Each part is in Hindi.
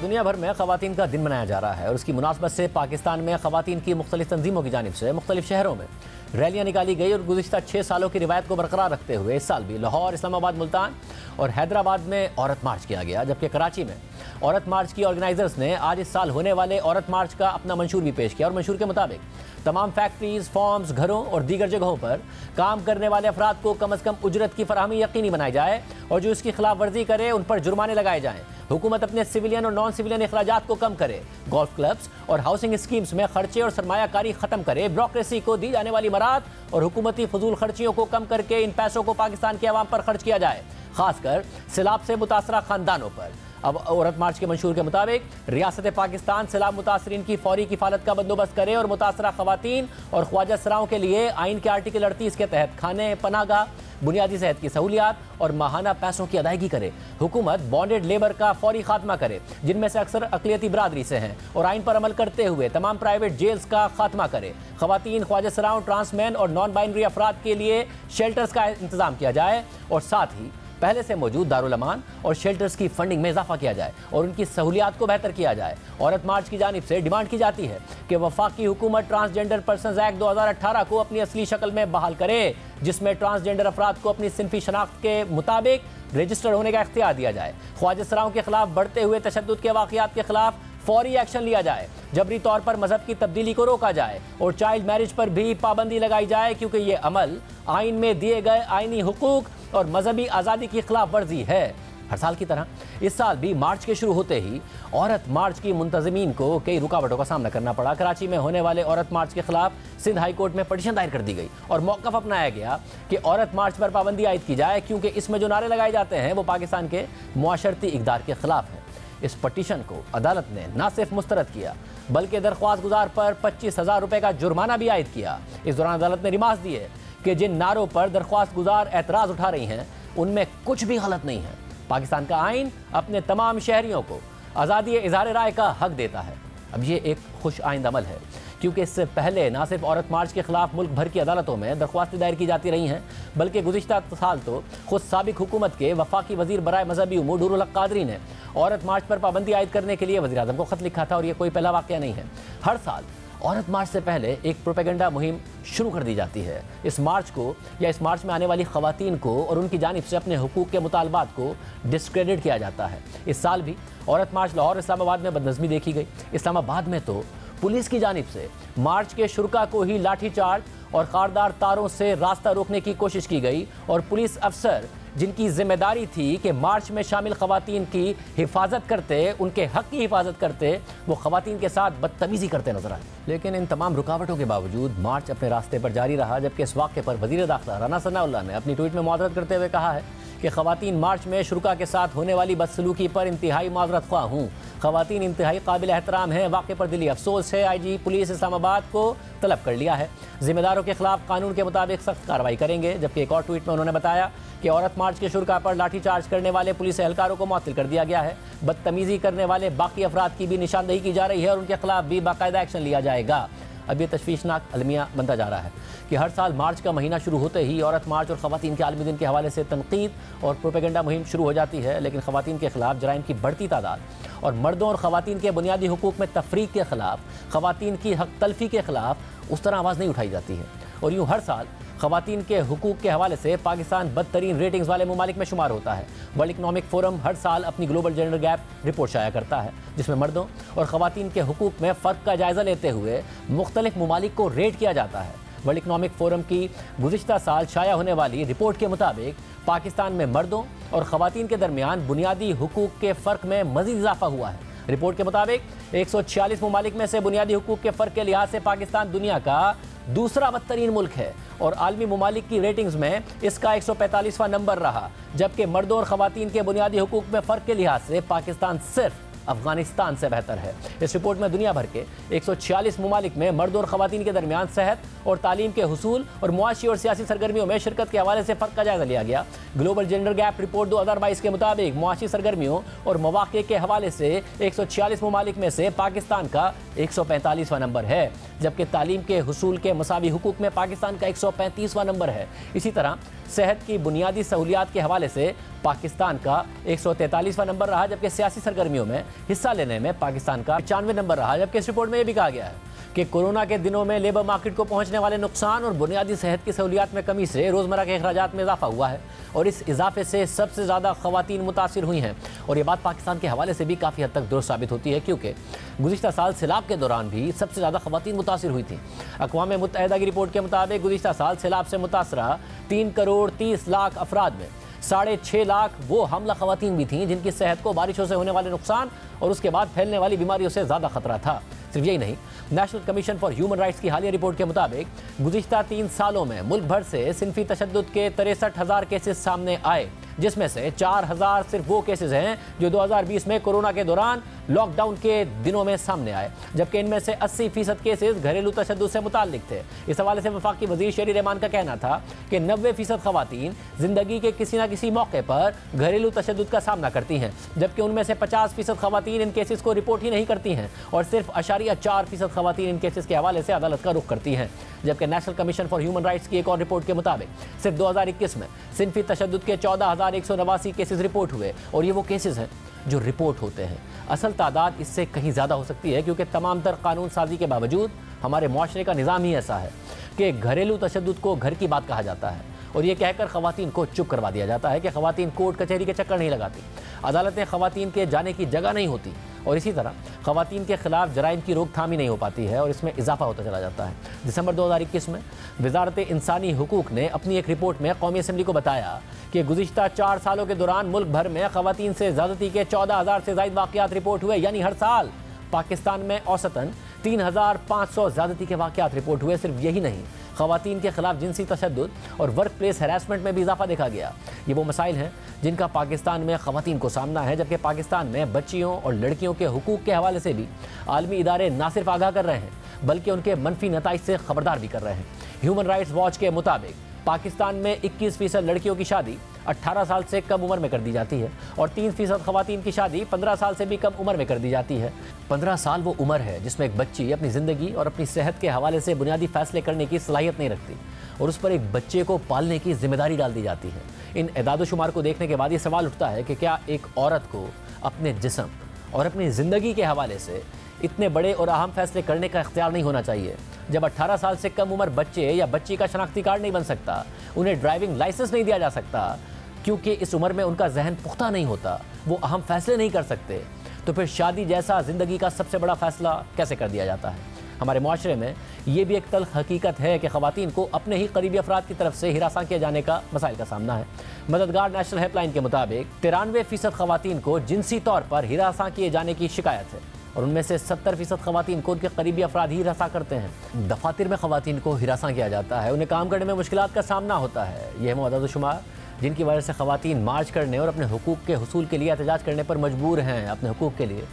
दुनिया भर में ख़वातीन का दिन मनाया जा रहा है और उसकी मुनासबत से पाकिस्तान में ख़वातीन की मुख्तलिफ तंजीमों की जानिब से मुख्तलिफ शहरों में रैलियाँ निकाली गई और गुज़िश्ता 6 सालों की रिवायत को बरकरार रखते हुए इस साल भी लाहौर, इस्लामाबाद, मुल्तान और हैदराबाद में औरत मार्च किया गया, जबकि कराची में औरत मार्च की ऑर्गेनाइजर्स ने आज इस साल होने वाले औरत मार्च का अपना मंशूर भी पेश किया और मंशूर के मुताबिक तमाम फैक्ट्रीज, फॉर्म्स, घरों और दीगर जगहों पर काम करने वाले अफराद को कम अज़ कम उजरत की फराहमी यकीनी बनाई जाए और जो इसकी खिलाफ वर्जी करे उन पर जुर्माने लगाए जाएँ। हुकूमत अपने सिविलियन और नॉन सिविलियन अखराजात को कम करे, गोल्फ क्लब्स और हाउसिंग स्कीम्स में खर्चे और सरमायाकारी खत्म करे, ब्यूरोक्रेसी को दी जाने वाली मराद और हुकूमती फजूल खर्चियों को कम करके इन पैसों को पाकिस्तान के अवाम पर खर्च किया जाए, खासकर सैलाब से मुतासरा खानदानों पर। अब औरत मार्च के मंशूर के मुताबिक रियासत पाकिस्तान सैलाब मुतासरीन की फौरी किफालत का बंदोबस्त करे और मुतासरा खवातीन और ख्वाजा सराओं के लिए आइन के आर्टिकल 38 के तहत खाने, पनाहगाह, बुनियादी सेहत की सहूलियात और माहाना पैसों की अदायगी करे। हुकूमत बॉन्डेड लेबर का फौरी खात्मा करे, जिनमें से अक्सर अकलियती बरादरी से हैं, और आइन पर अमल करते हुए तमाम प्राइवेट जेल्स का खात्मा करे। खवातीन, ख्वाजा सराओं, ट्रांसमैन और नॉन बाइनरी अफराद के लिए शेल्टर्स का इंतजाम किया जाए और साथ ही पहले से मौजूद दारुल अमान और शेल्टर्स की फंडिंग में इजाफा किया जाए और उनकी सहूलियात को बेहतर किया जाए। औरत मार्च की जानिब से डिमांड की जाती है कि वफाकी हुकूमत ट्रांसजेंडर पर्सनस एक्ट 2018 को अपनी असली शक्ल में बहाल करे, जिसमें ट्रांसजेंडर अफराद को अपनी सिनफी शनाख्त के मुताबिक रजिस्टर होने का इख्तियार दिया जाए। ख्वाजा सराओं के खिलाफ बढ़ते हुए तशद्दुद के वाक़यात के खिलाफ फौरी एक्शन लिया जाए, जबरी तौर पर मजहब की तब्दीली को रोका जाए और चाइल्ड मैरिज पर भी पाबंदी लगाई जाए, क्योंकि ये अमल आइन में दिए गए आइनी हुकूक और मजहबी आज़ादी की खिलाफ वर्जी है। हर साल की तरह इस साल भी मार्च के शुरू होते ही औरत मार्च की मुंतज़मीन को कई रुकावटों का सामना करना पड़ा। कराची में होने वाले औरत मार्च के खिलाफ सिंध हाई कोर्ट में पटिशन दायर कर दी गई और मौक़िफ़ अपनाया गया कि औरत मार्च पर पाबंदी आयद की जाए, क्योंकि इसमें जो नारे लगाए जाते हैं वो पाकिस्तान के मुआशरती इक़दार के खिलाफ है। इस पटिशन को अदालत ने न सिर्फ मुस्तरद किया बल्कि दरख्वास्त गुजार पर 25,000 रुपये का जुर्माना भी आयद किया। इस दौरान अदालत ने रिमार्क दिए कि जिन नारों पर दरख्वास्त गुजार एतराज़ उठा रही हैं उनमें कुछ भी गलत नहीं है। पाकिस्तान का आइन अपने तमाम शहरियों को आज़ादी इज़हार राय का हक देता है। अब ये एक खुश आइंद अमल है, क्योंकि इससे पहले न सिर्फ औरत मार्च के खिलाफ मुल्क भर की अदालतों में दरख्वास्तें दायर की जाती रही हैं, बल्कि गुज़िश्ता साल तो खुद साबिक हुकूमत के वफाकी वज़ीर बराए मजहबी उमूर नूरुल हक क़ादरी ने औरत मार्च पर पाबंदी आयद करने के लिए वज़ीर आज़म को ख़त लिखा था और ये कोई पहला वाक़या नहीं है। हर साल औरत मार्च से पहले एक प्रोपेगेंडा मुहिम शुरू कर दी जाती है। इस मार्च को या इस मार्च में आने वाली ख़वातीन को और उनकी जानिब से अपने हुकूक के मुतालबात को डिस्क्रेडिट किया जाता है। इस साल भी औरत मार्च लाहौर, इस्लामाबाद में बदनज़मी देखी गई। इस्लामाबाद में तो पुलिस की जानिब से मार्च के शुरका को ही लाठीचार्ज और खारदार तारों से रास्ता रोकने की कोशिश की गई और पुलिस अफसर जिनकी जिम्मेदारी थी कि मार्च में शामिल खवातीन की हिफाजत करते, उनके हक की हिफाजत करते, वो खवातीन के साथ बदतमीज़ी करते नजर आए। लेकिन इन तमाम रुकावटों के बावजूद मार्च अपने रास्ते पर जारी रहा, जबकि इस वाक़े पर वज़ीर दाखिला राना सनाउल्लाह ने अपनी ट्वीट में मुआतरत करते हुए कहा है कि खवातीन मार्च में शुरका के साथ होने वाली बदसलूकी पर इंतहाई माज़रत ख्वाह हूँ। खवातीन इंतहाई काबिल एहतराम है। वाक़े पर दिली अफसोस है। IG पुलिस इस्लामाबाद को तलब कर लिया है। जिम्मेदारों के खिलाफ कानून के मुताबिक सख्त कार्रवाई करेंगे। जबकि एक और ट्वीट में उन्होंने बताया कि औरत मार्च के शुरका पर लाठीचार्ज करने वाले पुलिस एहलकारों को मुअत्तल कर दिया गया है। बदतमीज़ी करने वाले बाकी अफराद की भी निशानदेही की जा रही है और उनके खिलाफ भी बाकायदा एक्शन लिया जाएगा। अब ये तशवीशनाक अलमिया बनता जा रहा है कि हर साल मार्च का महीना शुरू होते ही औरत मार्च और ख़वातीन के आलमी दिन के हवाले से तनकीद और प्रोपेगेंडा मुहिम शुरू हो जाती है, लेकिन ख़वातीन के खिलाफ जराइम की बढ़ती तादाद और मर्दों और ख़वातीन के बुनियादी हुकूक में तफरीक के खिलाफ, ख़वातीन की हक तलफी के खिलाफ उस तरह आवाज़ नहीं उठाई जाती है। और यूँ हर साल ख़वातीन के हुकूक के हवाले से पाकिस्तान बदतरीन रेटिंग्स वाले ममालिक में शुमार होता है। वर्ल्ड इकनॉमिक फोरम हर साल अपनी ग्लोबल जेंडर गैप रिपोर्ट शाया करता है, जिसमें मर्दों और ख़वातीन के हुकूक में फ़र्क का जायज़ा लेते हुए मुख्तलिफ ममालिक को रेट किया जाता है। वर्ल्ड इकनॉमिक फोरम की गुज़िश्ता साल शाया होने वाली रिपोर्ट के मुताबिक पाकिस्तान में मर्दों और ख़वातीन के दरमियान बुनियादी हुकूक के फ़र्क में मज़ीद इजाफा हुआ है। रिपोर्ट के मुताबिक 146 ममालिक में से बुनियादी हुकूक के फ़र्क के लिहाज से पाकिस्तान दुनिया का दूसरा बदतरीन मुल्क है और आलमी ममालिक की रेटिंग्स में इसका 145वां नंबर रहा, जबकि मर्दों और ख़वातीन के बुनियादी हुकूक में फ़र्क के लिहाज से पाकिस्तान सिर्फ अफगानिस्तान से बेहतर है। इस रिपोर्ट में दुनिया भर के 146 ममालिक में मर्द और ख़वातीन के दरमियान सेहत और तालीम के हुसूल और मुआशी और सियासी सरगर्मियों में शिरकत के हवाले से फ़र्क का जायज़ा लिया गया। ग्लोबल जेंडर गैप रिपोर्ट 2022 के मुताबिक मुआशी सरगर्मियों और मौक़े के हवाले से 146 ममालिक में से पाकिस्तान का 145वां नंबर है, जबकि तालीम के हुसूल के मसावी हुकूक में पाकिस्तान का 135वां नंबर है। इसी तरह सेहत की बुनियादी सहूलियात के हवाले से पाकिस्तान का 143वां नंबर रहा, जबकि सियासी सरगर्मियों में हिस्सा लेने में पाकिस्तान का 95 नंबर रहा। जबकि इस रिपोर्ट में यह भी कहा गया है कि कोरोना के दिनों में लेबर मार्केट को पहुंचने वाले नुकसान और बुनियादी सेहत की सहूलियात में कमी से रोज़मर्रा के अखराजात में इजाफा हुआ है और इस इजाफे से सबसे ज़्यादा ख़वातीन मुतासिर हुई हैं। और ये बात पाकिस्तान के हवाले से भी काफ़ी हद तक दुरुस्त साबित होती है, क्योंकि गुज़िश्ता साल सैलाब के दौरान भी सबसे ज़्यादा ख़वातीन मुतासिर हुई थी। अक़वाम मुत्तहिदा की रिपोर्ट के मुताबिक गुज़िश्ता साल सैलाब से मुतासरा 3 करोड़ 30 लाख अफराद में 6.5 लाख वो हमला ख़वातीन भी थीं जिनकी सेहत को बारिशों से होने वाले नुकसान और उसके बाद फैलने वाली बीमारियों से ज़्यादा खतरा था। सिर्फ यही नहीं, national commission for human rights की हालिया रिपोर्ट के मुताबिक गुज़िश्ता 3 सालों में मुल्क भर से सिनफी तशद्दुद के 63,000 केसेस सामने आए, जिसमें से 4,000 सिर्फ वो केसेस हैं जो 2020 में कोरोना के दौरान लॉकडाउन के दिनों में सामने आए, जबकि इनमें से 80% केसेस घरेलू तशद्दुद से मुताल्लिक थे। इस हवाले से वफाकी वज़ीर शेरी रहमान का कहना था कि 90% ख़वातीन ज़िंदगी के किसी न किसी मौके पर घरेलू तशद्दुद का सामना करती हैं, जबकि उनमें से 50% ख़वातीन इन केसेस को रिपोर्ट ही नहीं करती हैं और सिर्फ 4% ख़वातीन इन केसेस के हवाले से अदालत का रुख करती हैं। जबकि national commission for human rights की एक और रिपोर्ट के मुताबिक सिर्फ 2021 में सिनफी तशद्दुद के 14,189 केसेस रिपोर्ट हुए और ये वो केसेस हैं जो रिपोर्ट होते हैं। असल तादाद इससे कहीं ज़्यादा हो सकती है, क्योंकि तमाम तर कानून साजी के बावजूद हमारे माशरे का निज़ाम ही ऐसा है कि घरेलू तशद्दुद को घर की बात कहा जाता है और ये कहकर ख़वातीन को चुप करवा दिया जाता है कि ख़वातीन कोर्ट कचहरी के चक्कर नहीं लगाती, अदालतें ख़वातीन के जाने की जगह नहीं होती और इसी तरह ख़वातीन के ख़िलाफ़ जराइम की रोकथाम ही नहीं हो पाती है और इसमें इजाफा होता चला जाता है। दिसंबर 2021 में वज़ारत इंसानी हुकूक ने अपनी एक रिपोर्ट में कौमी असम्बली को बताया कि गुज़िश्ता 4 सालों के दौरान मुल्क भर में ख़वातीन से ज़्यादती के 14,000 से ज़ायद वाक़यात रिपोर्ट हुए, यानी हर साल पाकिस्तान में औसतन 3,500 ज़्यादती के वाक़यात रिपोर्ट हुए। सिर्फ यही नहीं, ख़वातीन के ख़िलाफ़ जिनसी तशद्दुद और वर्क प्लेस हैरेसमेंट में भी इजाफा देखा गया। ये वो मसाइल हैं जिनका पाकिस्तान में ख़वातीन को सामना है, जबकि पाकिस्तान में बच्चियों और लड़कियों के हुकूक के हवाले से भी आलमी इदारे न सिर्फ आगाह कर रहे हैं बल्कि उनके मनफी नताइज से ख़बरदार भी कर रहे हैं। ह्यूमन राइट्स वॉच के मुताबिक पाकिस्तान में 21% लड़कियों की शादी 18 साल से कम उम्र में कर दी जाती है और 3% ख़वातीन की शादी 15 साल से भी कम उम्र में कर दी जाती है। 15 साल वो उम्र है जिसमें एक बच्ची अपनी ज़िंदगी और अपनी सेहत के हवाले से बुनियादी फ़ैसले करने की सलाहियत नहीं रखती और उस पर एक बच्चे को पालने की जिम्मेदारी डाल दी जाती है। इन एदाद-ओ-शुमार को देखने के बाद ये सवाल उठता है कि क्या एक औरत को अपने जिस्म और अपनी ज़िंदगी के हवाले से इतने बड़े और अहम फैसले करने का इख्तियार नहीं होना चाहिए? जब 18 साल से कम उम्र बच्चे या बच्ची का शनाख्ती कार्ड नहीं बन सकता, उन्हें ड्राइविंग लाइसेंस नहीं दिया जा सकता क्योंकि इस उम्र में उनका जहन पुख्ता नहीं होता, वो अहम फैसले नहीं कर सकते, तो फिर शादी जैसा ज़िंदगी का सबसे बड़ा फैसला कैसे कर दिया जाता है? हमारे माशरे में ये भी एक तल्ख हकीकत है कि ख़वातीन को अपने ही करीबी अफराद की तरफ से हिरासां किए जाने का मसाइल का सामना है। मददगार नेशनल हेल्पलाइन के मुताबिक 93% ख़वातीन को जिनसी तौर पर हिरासां किए जाने की शिकायत है और उनमें से 70% ख़वातीन को उनके करीबी अफराद ही हिरासा करते हैं। दफातर में ख़वातीन को हिरासा किया जाता है, उन्हें काम करने में मुश्किलात का सामना होता है। यह वो अदाद-ओ-शुमार जिनकी वजह से ख़वातीन मार्च करने और अपने हुकूक के हुसूल के लिए एहतजाज करने पर मजबूर हैं, अपने हुकूक के लिए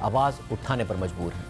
आवाज़ उठाने पर मजबूर हैं।